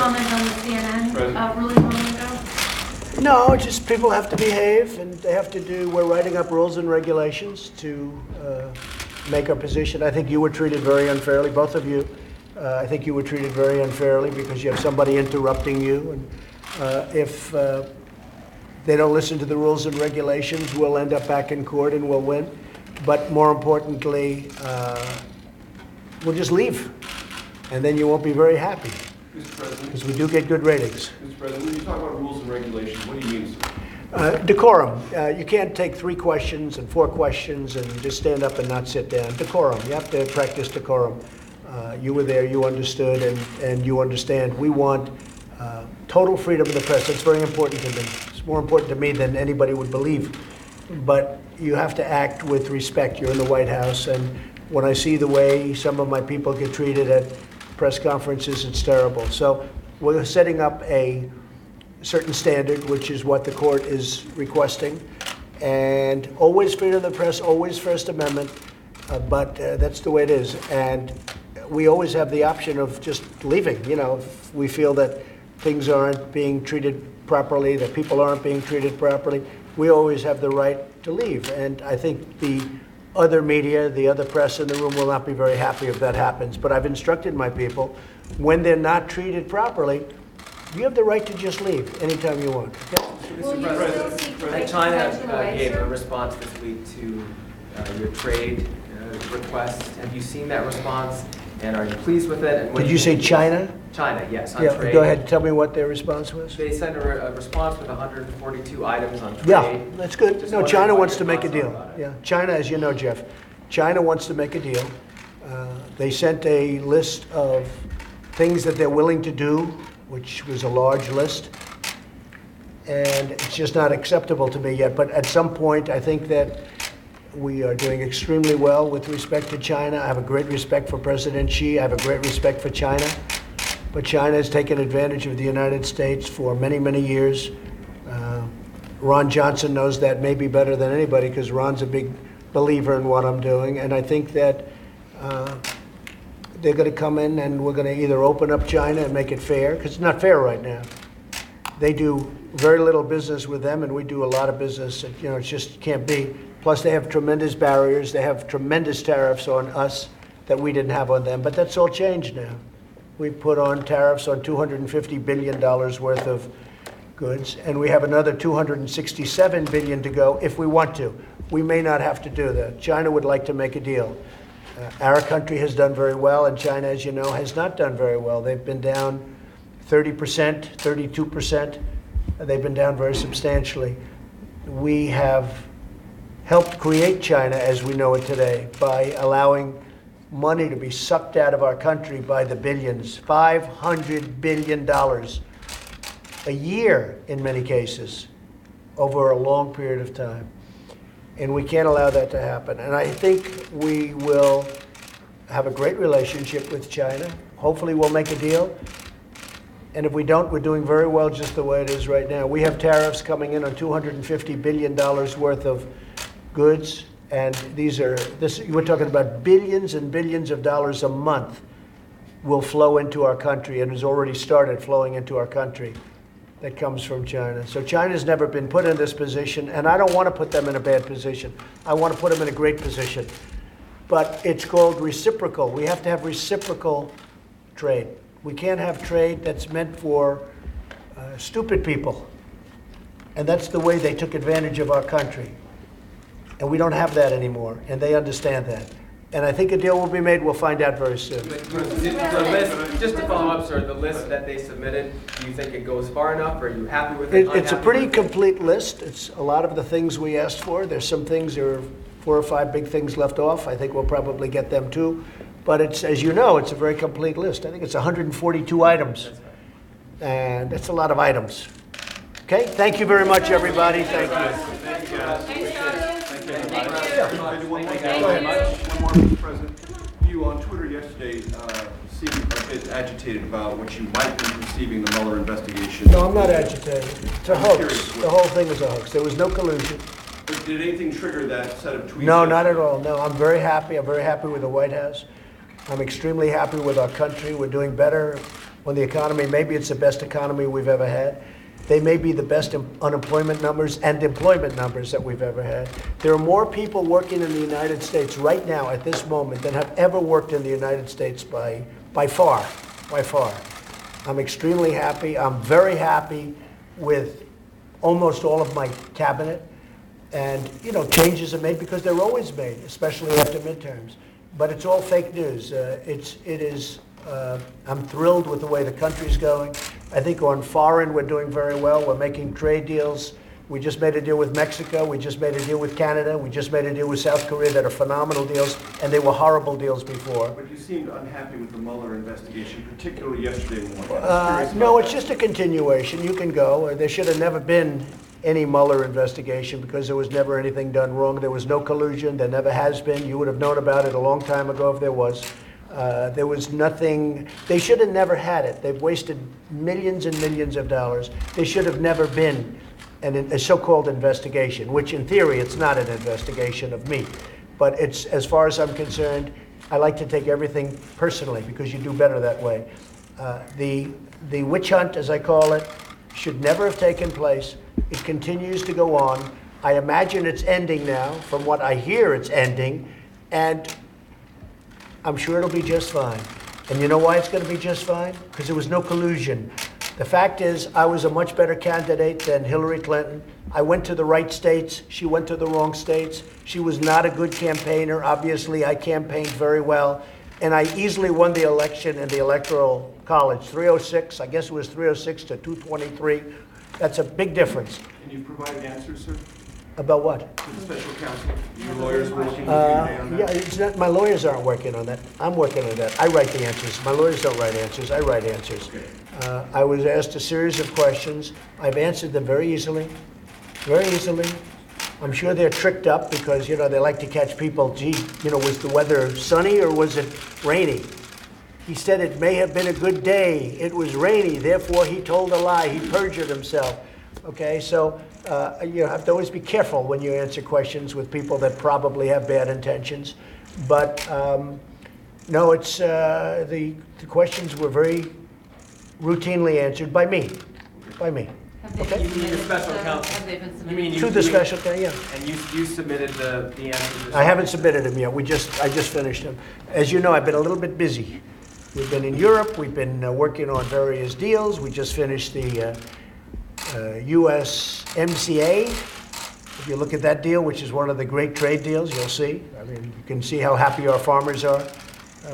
comment on the CNN ruling a moment ago? No, just people have to behave, and they have to do. We're writing up rules and regulations to make our position. I think you were treated very unfairly, both of you. I think you were treated very unfairly because you have somebody interrupting you, and if they don't listen to the rules and regulations, we'll end up back in court and we'll win. But more importantly, we'll just leave, and then you won't be very happy. Mr. President. Because we do get good ratings. Mr. President, when you talk about rules and regulations, what do you mean, sir? Decorum. You can't take 3 questions and 4 questions and just stand up and not sit down. Decorum. You have to practice decorum. You were there, you understood, and you understand. We want total freedom of the press. That's very important to me. It's more important to me than anybody would believe. But you have to act with respect. You're in the White House, and when I see the way some of my people get treated at press conferences, it's terrible. So we're setting up a certain standard, which is what the court is requesting. And always freedom of the press, always First Amendment, but that's the way it is. And we always have the option of just leaving. You know, if we feel that things aren't being treated properly, that people aren't being treated properly, we always have the right to leave. And I think the other media, the other press in the room will not be very happy if that happens. But I've instructed my people, when they're not treated properly, you have the right to just leave anytime you want. Okay? Will you still seek to take China detention away, gave sir? a response this week to your trade request. Have you seen that response, and are you pleased with it? And Did you say China? China, yes, on Yeah, trade. go ahead. Tell me what their response was. They sent a response with 142 items on trade. Yeah, that's good. Just No, wondering China what wants your to make a thoughts are deal. about it. Yeah, China, as you know, Jeff, China wants to make a deal. They sent a list of things that they're willing to do, which was a large list. And it's just not acceptable to me yet. But at some point, I think that we are doing extremely well with respect to China. I have a great respect for President Xi. I have a great respect for China. But China has taken advantage of the United States for many, many years. Ron Johnson knows that maybe better than anybody because Ron's a big believer in what I'm doing. And I think that they're going to come in and we're going to either open up China and make it fair, because it's not fair right now. They do very little business with them, and we do a lot of business. You know, it just can't be. Plus, they have tremendous barriers. They have tremendous tariffs on us that we didn't have on them. But that's all changed now. We put on tariffs on $250 billion worth of goods, and we have another $267 billion to go if we want to. We may not have to do that. China would like to make a deal. Our country has done very well, and China, as you know, has not done very well. They've been down 30%, 32%. They've been down very substantially. We have helped create China as we know it today by allowing money to be sucked out of our country by the billions, $500 billion a year in many cases over a long period of time. And we can't allow that to happen. And I think we will have a great relationship with China. Hopefully we'll make a deal. And if we don't, we're doing very well just the way it is right now. We have tariffs coming in on $250 billion worth of goods. And we're talking about billions and billions of dollars a month will flow into our country and has already started flowing into our country that comes from China. So China's never been put in this position, and I don't want to put them in a bad position. I want to put them in a great position. But it's called reciprocal. We have to have reciprocal trade. We can't have trade that's meant for stupid people. And that's the way they took advantage of our country. And we don't have that anymore, and they understand that. And I think a deal will be made. We'll find out very soon. The list, just to follow up, sir, the list that they submitted, do you think it goes far enough? Are you happy with it? It's a unhappy pretty with it? complete list. It's a lot of the things we asked for. There's some things, there are 4 or 5 big things left off. I think we'll probably get them too. But it's, as you know, it's a very complete list. I think it's 142 items. That's right. And that's a lot of items. Okay, thank you very much, everybody. Thank you. Thank you, guys. Thanks, Jonathan. Thank you. Thank you. Can I do one more? Thank Go you. ahead. One more, Mr. President. You on Twitter yesterday seemed a bit agitated about what you might be perceiving the Mueller investigation. No, I'm not agitated. It's a I'm hoax. curious. The whole thing is a hoax. There was no collusion. But did anything trigger that set of tweets? No, not at all. No, I'm very happy. I'm very happy with the White House. I'm extremely happy with our country. We're doing better on the economy. Maybe it's the best economy we've ever had. They may be the best unemployment numbers and employment numbers that we've ever had. There are more people working in the United States right now at this moment than have ever worked in the United States by far, by far. I'm extremely happy. I'm very happy with almost all of my cabinet. And, changes are made because they're always made, especially after midterms. But it's all fake news. I'm thrilled with the way the country's going. I think on foreign, we're doing very well. We're making trade deals. We just made a deal with Mexico. We just made a deal with Canada. We just made a deal with South Korea that are phenomenal deals, and they were horrible deals before. But you seemed unhappy with the Mueller investigation, particularly yesterday morning. No, it's just a continuation. You can go. There should have never been any Mueller investigation because there was never anything done wrong. There was no collusion. There never has been. You would have known about it a long time ago if there was. There was nothing. They should have never had it. They've wasted millions and millions of dollars. They should have never been a so-called investigation, which in theory it's not an investigation of me. But it's, as far as I'm concerned, I like to take everything personally because you do better that way. The witch hunt, as I call it, should never have taken place. It continues to go on. I imagine it's ending now. From what I hear, it's ending. And I'm sure it'll be just fine. And you know why it's going to be just fine? Because there was no collusion. The fact is, I was a much better candidate than Hillary Clinton. I went to the right states. She went to the wrong states. She was not a good campaigner. Obviously, I campaigned very well. And I easily won the election in the Electoral College. 306, I guess it was 306 to 223. That's a big difference. Can you provide answers, sir? About what? To the special counsel. Your lawyers were working with you today on that? Yeah, it's not, my lawyers aren't working on that. I'm working on that. I write the answers. My lawyers don't write answers. I write answers. Okay. I was asked a series of questions. I've answered them very easily. Very easily. I'm sure they're tricked up because, they like to catch people. Gee, was the weather sunny or was it rainy? He said it may have been a good day. It was rainy. Therefore, he told a lie. He perjured himself. Okay, so you have to always be careful when you answer questions with people that probably have bad intentions. But no, it's the questions were very routinely answered by me. By me. Have they Okay. been You mean the submitted special to- counsel? Have they been You submitted? mean To the special, yeah. And you submitted the answers? I haven't submitted them yet. I just finished them. As you know, I've been a little bit busy. We've been in Europe. We've been working on various deals. We just finished the USMCA. If you look at that deal, which is one of the great trade deals, you'll see. I mean, you can see how happy our farmers are.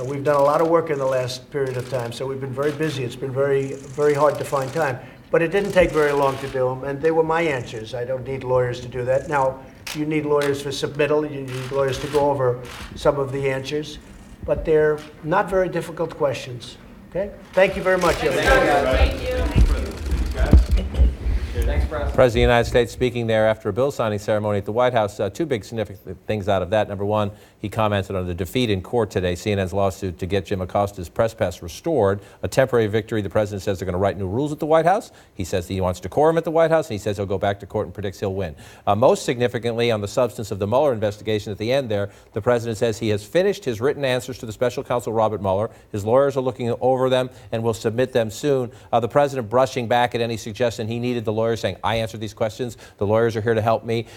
We've done a lot of work in the last period of time, so we've been very busy. It's been very, very hard to find time. But it didn't take very long to do them, and they were my answers. I don't need lawyers to do that. Now, you need lawyers for submittal. You need lawyers to go over some of the answers. But they're not very difficult questions. Okay? Thank you very much. Thank you. Thanks, President. President of the United States speaking there after a bill signing ceremony at the White House. Two big significant things out of that. Number one, he commented on the defeat in court today, CNN's lawsuit to get Jim Acosta's press pass restored. A temporary victory. The president says they're going to write new rules at the White House. He says he wants decorum at the White House, and he says he'll go back to court and predicts he'll win. Most significantly, on the substance of the Mueller investigation at the end there, the president says he has finished his written answers to the special counsel Robert Mueller. His lawyers are looking over them and will submit them soon. The president brushing back at any suggestion he needed the lawyers, saying, I answered these questions. The lawyers are here to help me.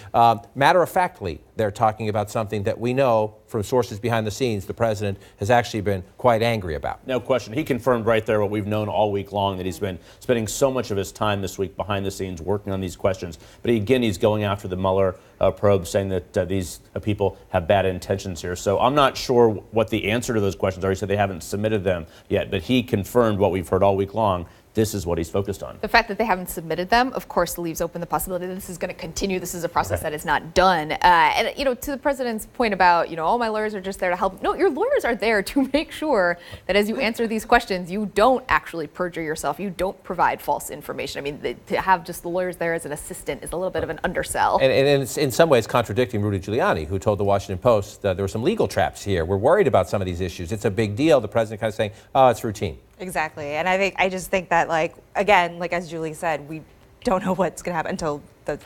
Matter-of-factly, they're talking about something that we know from sources behind the scenes the president has actually been quite angry about. No question. He confirmed right there what we've known all week long, that he's been spending so much of his time this week behind the scenes working on these questions. But again, he's going after the Mueller probe, saying that these people have bad intentions here. So I'm not sure what the answer to those questions are. He said they haven't submitted them yet, but he confirmed what we've heard all week long. This is what he's focused on. The fact that they haven't submitted them, of course, leaves open the possibility that this is going to continue. This is a process that is not done. And, to the president's point about, all my lawyers are just there to help. No, your lawyers are there to make sure that as you answer these questions, you don't actually perjure yourself. You don't provide false information. I mean, to have just the lawyers there as an assistant is a little bit of an undersell. And it's in some ways contradicting Rudy Giuliani, who told the Washington Post that there were some legal traps here. We're worried about some of these issues. It's a big deal. The president kind of saying, oh, it's routine. Exactly. And I just think that, again, as Julie said, we don't know what's going to happen until the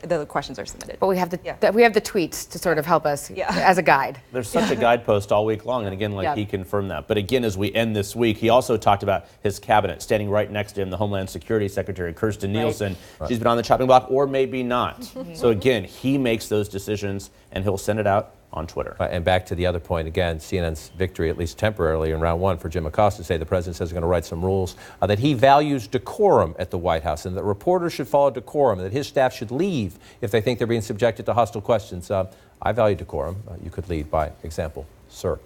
the questions are submitted. But we have Yeah. we have the tweets to sort of help us as a guide. There's such a guidepost all week long, and again, like he confirmed that. But again, as we end this week, he also talked about his cabinet. Standing right next to him, the Homeland Security Secretary, Kirstjen Nielsen. She's been on the chopping block, or maybe not. So again, he makes those decisions, and he'll send it out on Twitter. And back to the other point, again, CNN's victory, at least temporarily, in round one for Jim Acosta, say the president says he's going to write some rules, that he values decorum at the White House, and that reporters should follow decorum, and that his staff should leave if they think they're being subjected to hostile questions. I value decorum. You could lead by example, sir.